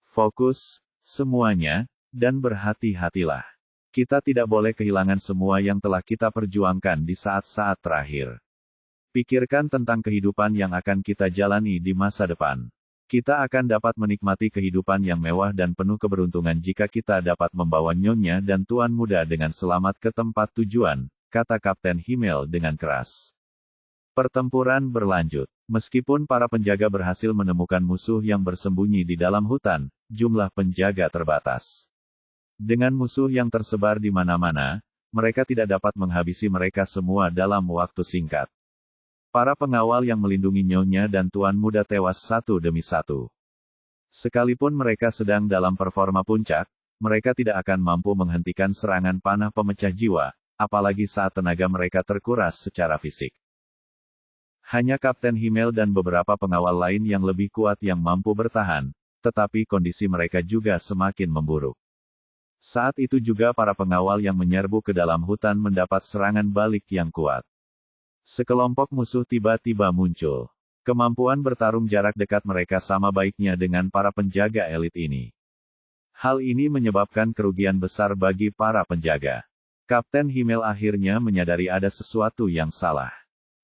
Fokus, semuanya, dan berhati-hatilah. Kita tidak boleh kehilangan semua yang telah kita perjuangkan di saat-saat terakhir. Pikirkan tentang kehidupan yang akan kita jalani di masa depan. Kita akan dapat menikmati kehidupan yang mewah dan penuh keberuntungan jika kita dapat membawa nyonya dan tuan muda dengan selamat ke tempat tujuan, kata Kapten Himmel dengan keras. Pertempuran berlanjut. Meskipun para penjaga berhasil menemukan musuh yang bersembunyi di dalam hutan, jumlah penjaga terbatas. Dengan musuh yang tersebar di mana-mana, mereka tidak dapat menghabisi mereka semua dalam waktu singkat. Para pengawal yang melindungi Nyonya dan Tuan Muda tewas satu demi satu. Sekalipun mereka sedang dalam performa puncak, mereka tidak akan mampu menghentikan serangan panah pemecah jiwa, apalagi saat tenaga mereka terkuras secara fisik. Hanya Kapten Himmel dan beberapa pengawal lain yang lebih kuat yang mampu bertahan, tetapi kondisi mereka juga semakin memburuk. Saat itu juga para pengawal yang menyerbu ke dalam hutan mendapat serangan balik yang kuat. Sekelompok musuh tiba-tiba muncul. Kemampuan bertarung jarak dekat mereka sama baiknya dengan para penjaga elit ini. Hal ini menyebabkan kerugian besar bagi para penjaga. Kapten Himmel akhirnya menyadari ada sesuatu yang salah.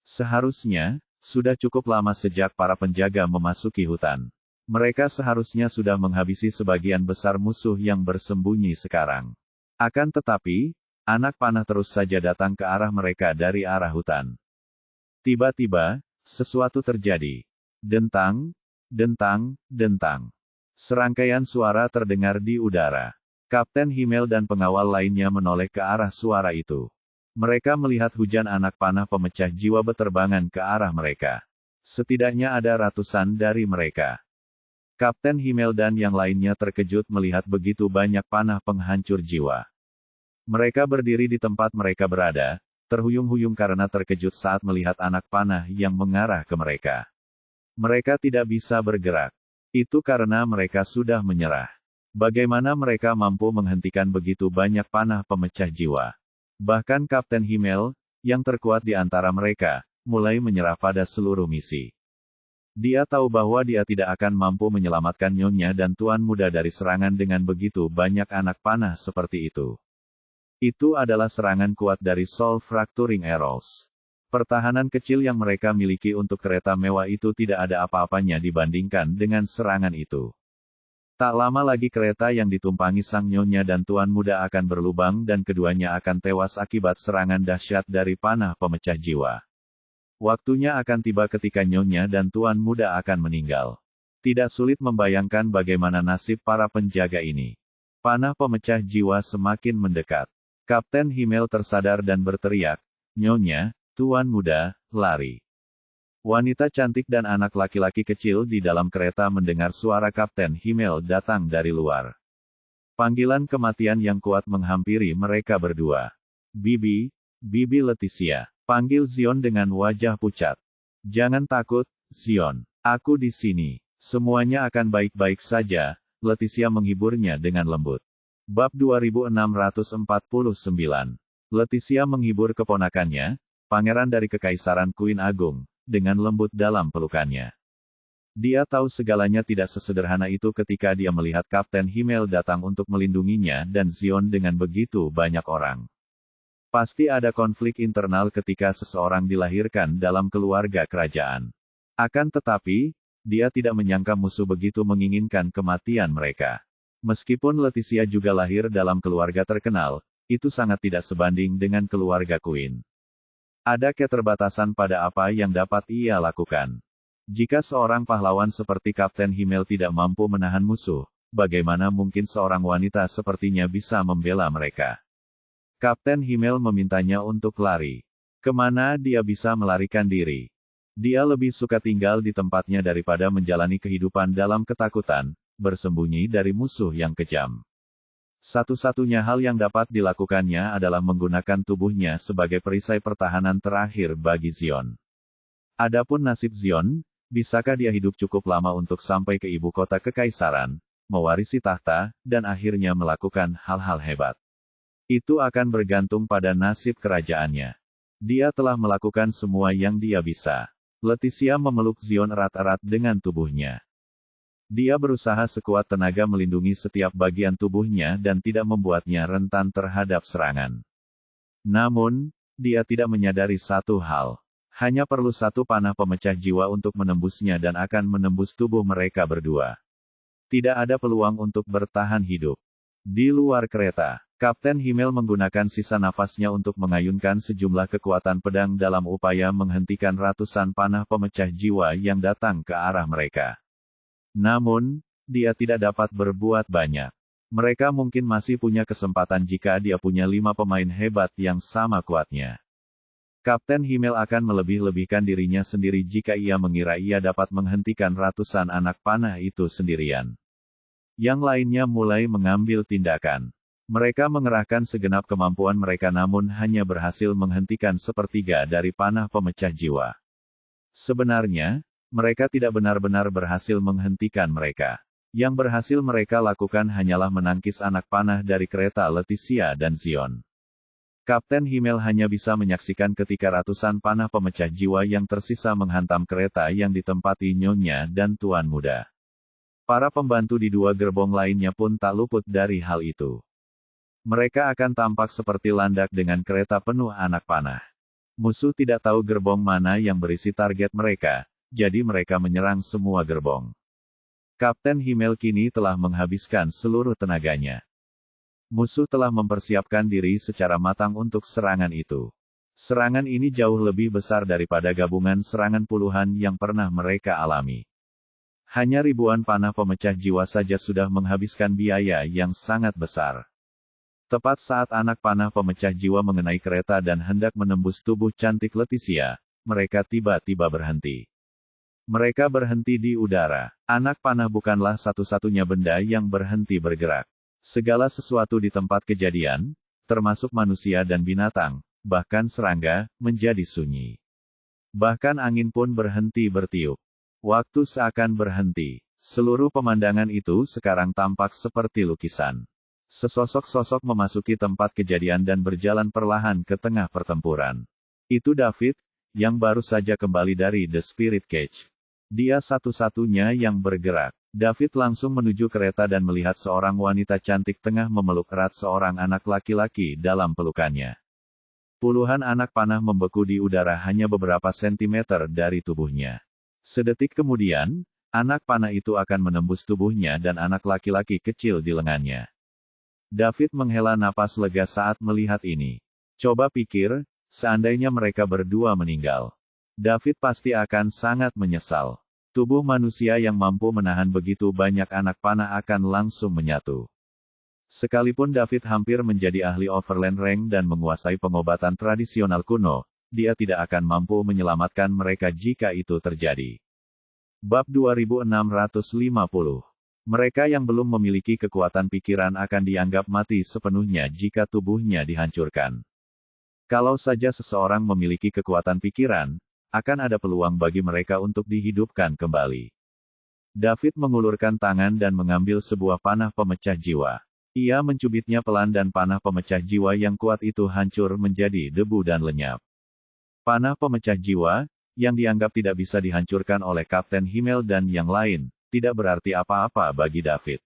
Seharusnya, sudah cukup lama sejak para penjaga memasuki hutan. Mereka seharusnya sudah menghabisi sebagian besar musuh yang bersembunyi sekarang. Akan tetapi, anak panah terus saja datang ke arah mereka dari arah hutan. Tiba-tiba, sesuatu terjadi. Dentang, dentang, dentang. Serangkaian suara terdengar di udara. Kapten Himmel dan pengawal lainnya menoleh ke arah suara itu. Mereka melihat hujan anak panah pemecah jiwa berterbangan ke arah mereka. Setidaknya ada ratusan dari mereka. Kapten Himmel dan yang lainnya terkejut melihat begitu banyak panah penghancur jiwa. Mereka berdiri di tempat mereka berada, terhuyung-huyung karena terkejut saat melihat anak panah yang mengarah ke mereka. Mereka tidak bisa bergerak. Itu karena mereka sudah menyerah. Bagaimana mereka mampu menghentikan begitu banyak panah pemecah jiwa? Bahkan Kapten Himmel, yang terkuat di antara mereka, mulai menyerah pada seluruh misi. Dia tahu bahwa dia tidak akan mampu menyelamatkan Nyonya dan Tuan Muda dari serangan dengan begitu banyak anak panah seperti itu. Itu adalah serangan kuat dari Soul Fracturing Arrows. Pertahanan kecil yang mereka miliki untuk kereta mewah itu tidak ada apa-apanya dibandingkan dengan serangan itu. Tak lama lagi kereta yang ditumpangi Sang Nyonya dan Tuan Muda akan berlubang dan keduanya akan tewas akibat serangan dahsyat dari panah pemecah jiwa. Waktunya akan tiba ketika Nyonya dan Tuan Muda akan meninggal. Tidak sulit membayangkan bagaimana nasib para penjaga ini. Panah pemecah jiwa semakin mendekat. Kapten Himmel tersadar dan berteriak, "Nyonya, Tuan Muda, lari." Wanita cantik dan anak laki-laki kecil di dalam kereta mendengar suara Kapten Himmel datang dari luar. Panggilan kematian yang kuat menghampiri mereka berdua. "Bibi, Bibi Leticia," panggil Zion dengan wajah pucat. "Jangan takut, Zion. Aku di sini. Semuanya akan baik-baik saja," Leticia menghiburnya dengan lembut. Bab 2649. Leticia menghibur keponakannya, pangeran dari Kekaisaran Queen Agung, dengan lembut dalam pelukannya. Dia tahu segalanya tidak sesederhana itu ketika dia melihat Kapten Himmel datang untuk melindunginya dan Zion dengan begitu banyak orang. Pasti ada konflik internal ketika seseorang dilahirkan dalam keluarga kerajaan. Akan tetapi, dia tidak menyangka musuh begitu menginginkan kematian mereka. Meskipun Leticia juga lahir dalam keluarga terkenal, itu sangat tidak sebanding dengan keluarga Queen. Ada keterbatasan pada apa yang dapat ia lakukan. Jika seorang pahlawan seperti Kapten Himmel tidak mampu menahan musuh, bagaimana mungkin seorang wanita sepertinya bisa membela mereka? Kapten Himmel memintanya untuk lari. Kemana dia bisa melarikan diri? Dia lebih suka tinggal di tempatnya daripada menjalani kehidupan dalam ketakutan, bersembunyi dari musuh yang kejam. Satu-satunya hal yang dapat dilakukannya adalah menggunakan tubuhnya sebagai perisai pertahanan terakhir bagi Zion. Adapun nasib Zion, bisakah dia hidup cukup lama untuk sampai ke ibu kota kekaisaran, mewarisi tahta, dan akhirnya melakukan hal-hal hebat? Itu akan bergantung pada nasib kerajaannya. Dia telah melakukan semua yang dia bisa. Leticia memeluk Zion erat-erat dengan tubuhnya. Dia berusaha sekuat tenaga melindungi setiap bagian tubuhnya dan tidak membuatnya rentan terhadap serangan. Namun, dia tidak menyadari satu hal. Hanya perlu satu panah pemecah jiwa untuk menembusnya dan akan menembus tubuh mereka berdua. Tidak ada peluang untuk bertahan hidup. Di luar kereta, Kapten Himmel menggunakan sisa nafasnya untuk mengayunkan sejumlah kekuatan pedang dalam upaya menghentikan ratusan panah pemecah jiwa yang datang ke arah mereka. Namun, dia tidak dapat berbuat banyak. Mereka mungkin masih punya kesempatan jika dia punya 5 pemain hebat yang sama kuatnya. Kapten Himmel akan melebih-lebihkan dirinya sendiri jika ia mengira ia dapat menghentikan ratusan anak panah itu sendirian. Yang lainnya mulai mengambil tindakan. Mereka mengerahkan segenap kemampuan mereka namun hanya berhasil menghentikan sepertiga dari panah pemecah jiwa. Sebenarnya, mereka tidak benar-benar berhasil menghentikan mereka. Yang berhasil mereka lakukan hanyalah menangkis anak panah dari kereta Leticia dan Zion. Kapten Himmel hanya bisa menyaksikan ketika ratusan panah pemecah jiwa yang tersisa menghantam kereta yang ditempati Nyonya dan Tuan Muda. Para pembantu di 2 gerbong lainnya pun tak luput dari hal itu. Mereka akan tampak seperti landak dengan kereta penuh anak panah. Musuh tidak tahu gerbong mana yang berisi target mereka, jadi mereka menyerang semua gerbong. Kapten Himmel kini telah menghabiskan seluruh tenaganya. Musuh telah mempersiapkan diri secara matang untuk serangan itu. Serangan ini jauh lebih besar daripada gabungan serangan puluhan yang pernah mereka alami. Hanya ribuan panah pemecah jiwa saja sudah menghabiskan biaya yang sangat besar. Tepat saat anak panah pemecah jiwa mengenai kereta dan hendak menembus tubuh cantik Leticia, mereka tiba-tiba berhenti. Mereka berhenti di udara. Anak panah bukanlah satu-satunya benda yang berhenti bergerak. Segala sesuatu di tempat kejadian, termasuk manusia dan binatang, bahkan serangga, menjadi sunyi. Bahkan angin pun berhenti bertiup. Waktu seakan berhenti. Seluruh pemandangan itu sekarang tampak seperti lukisan. Sesosok-sosok memasuki tempat kejadian dan berjalan perlahan ke tengah pertempuran. Itu David, yang baru saja kembali dari The Spirit Cage. Dia satu-satunya yang bergerak. David langsung menuju kereta dan melihat seorang wanita cantik tengah memeluk erat seorang anak laki-laki dalam pelukannya. Puluhan anak panah membeku di udara hanya beberapa sentimeter dari tubuhnya. Sedetik kemudian, anak panah itu akan menembus tubuhnya dan anak laki-laki kecil di lengannya. David menghela napas lega saat melihat ini. Coba pikir, seandainya mereka berdua meninggal. David pasti akan sangat menyesal. Tubuh manusia yang mampu menahan begitu banyak anak panah akan langsung menyatu. Sekalipun David hampir menjadi ahli Overland Rank dan menguasai pengobatan tradisional kuno, dia tidak akan mampu menyelamatkan mereka jika itu terjadi. Bab 2650. Mereka yang belum memiliki kekuatan pikiran akan dianggap mati sepenuhnya jika tubuhnya dihancurkan. Kalau saja seseorang memiliki kekuatan pikiran, akan ada peluang bagi mereka untuk dihidupkan kembali. David mengulurkan tangan dan mengambil sebuah panah pemecah jiwa. Ia mencubitnya pelan dan panah pemecah jiwa yang kuat itu hancur menjadi debu dan lenyap. Panah pemecah jiwa, yang dianggap tidak bisa dihancurkan oleh Kapten Himmel dan yang lain, tidak berarti apa-apa bagi David.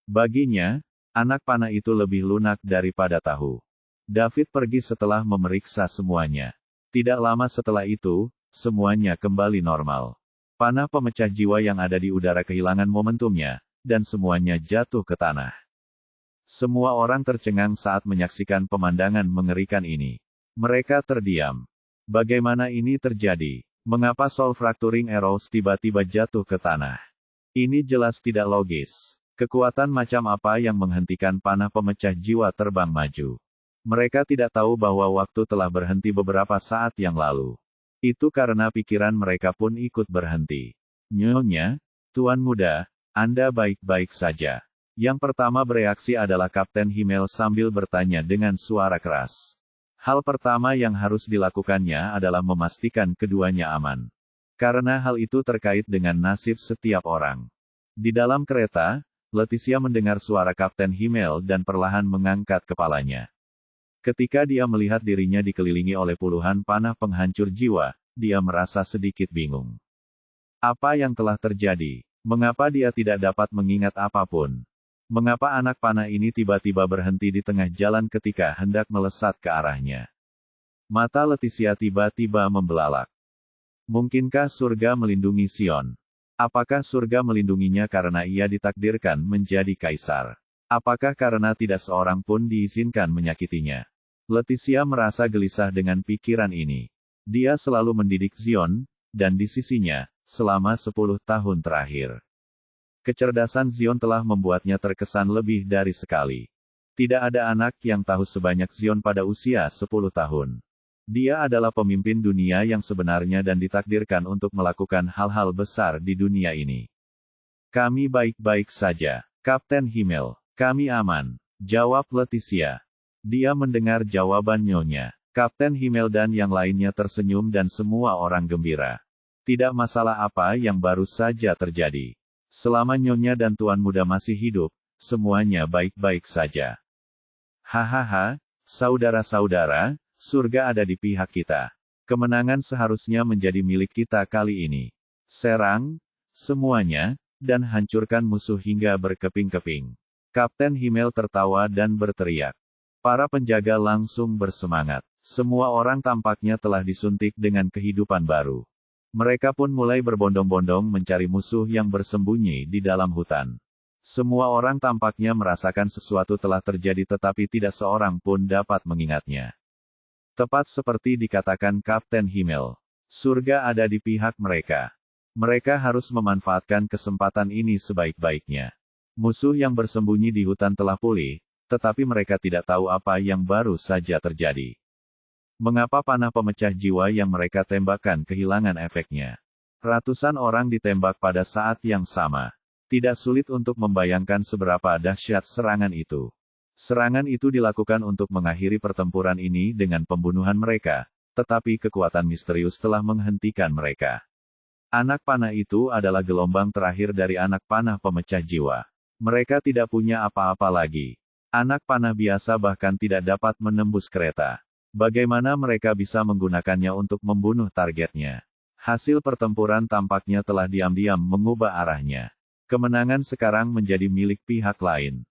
Baginya, anak panah itu lebih lunak daripada tahu. David pergi setelah memeriksa semuanya. Tidak lama setelah itu, semuanya kembali normal. Panah pemecah jiwa yang ada di udara kehilangan momentumnya, dan semuanya jatuh ke tanah. Semua orang tercengang saat menyaksikan pemandangan mengerikan ini. Mereka terdiam. Bagaimana ini terjadi? Mengapa Soul Fracturing Arrows tiba-tiba jatuh ke tanah? Ini jelas tidak logis. Kekuatan macam apa yang menghentikan panah pemecah jiwa terbang maju? Mereka tidak tahu bahwa waktu telah berhenti beberapa saat yang lalu. Itu karena pikiran mereka pun ikut berhenti. Nyonya, Tuan Muda, Anda baik-baik saja. Yang pertama bereaksi adalah Kapten Himmel sambil bertanya dengan suara keras. Hal pertama yang harus dilakukannya adalah memastikan keduanya aman. Karena hal itu terkait dengan nasib setiap orang. Di dalam kereta, Leticia mendengar suara Kapten Himmel dan perlahan mengangkat kepalanya. Ketika dia melihat dirinya dikelilingi oleh puluhan panah penghancur jiwa, dia merasa sedikit bingung. Apa yang telah terjadi? Mengapa dia tidak dapat mengingat apapun? Mengapa anak panah ini tiba-tiba berhenti di tengah jalan ketika hendak melesat ke arahnya? Mata Leticia tiba-tiba membelalak. Mungkinkah surga melindungi Sion? Apakah surga melindunginya karena ia ditakdirkan menjadi kaisar? Apakah karena tidak seorang pun diizinkan menyakitinya? Leticia merasa gelisah dengan pikiran ini. Dia selalu mendidik Zion, dan di sisinya, selama 10 tahun terakhir. Kecerdasan Zion telah membuatnya terkesan lebih dari sekali. Tidak ada anak yang tahu sebanyak Zion pada usia 10 tahun. Dia adalah pemimpin dunia yang sebenarnya dan ditakdirkan untuk melakukan hal-hal besar di dunia ini. Kami baik-baik saja, Kapten Himmel. Kami aman, jawab Leticia. Dia mendengar jawaban Nyonya. Kapten Himmel dan yang lainnya tersenyum dan semua orang gembira. Tidak masalah apa yang baru saja terjadi. Selama Nyonya dan Tuan Muda masih hidup, semuanya baik-baik saja. Hahaha, saudara-saudara, surga ada di pihak kita. Kemenangan seharusnya menjadi milik kita kali ini. Serang, semuanya, dan hancurkan musuh hingga berkeping-keping. Kapten Himmel tertawa dan berteriak. Para penjaga langsung bersemangat. Semua orang tampaknya telah disuntik dengan kehidupan baru. Mereka pun mulai berbondong-bondong mencari musuh yang bersembunyi di dalam hutan. Semua orang tampaknya merasakan sesuatu telah terjadi tetapi tidak seorang pun dapat mengingatnya. Tepat seperti dikatakan Kapten Himmel. Surga ada di pihak mereka. Mereka harus memanfaatkan kesempatan ini sebaik-baiknya. Musuh yang bersembunyi di hutan telah pulih, tetapi mereka tidak tahu apa yang baru saja terjadi. Mengapa panah pemecah jiwa yang mereka tembakkan kehilangan efeknya? Ratusan orang ditembak pada saat yang sama. Tidak sulit untuk membayangkan seberapa dahsyat serangan itu. Serangan itu dilakukan untuk mengakhiri pertempuran ini dengan pembunuhan mereka, tetapi kekuatan misterius telah menghentikan mereka. Anak panah itu adalah gelombang terakhir dari anak panah pemecah jiwa. Mereka tidak punya apa-apa lagi. Anak panah biasa bahkan tidak dapat menembus kereta. Bagaimana mereka bisa menggunakannya untuk membunuh targetnya? Hasil pertempuran tampaknya telah diam-diam mengubah arahnya. Kemenangan sekarang menjadi milik pihak lain.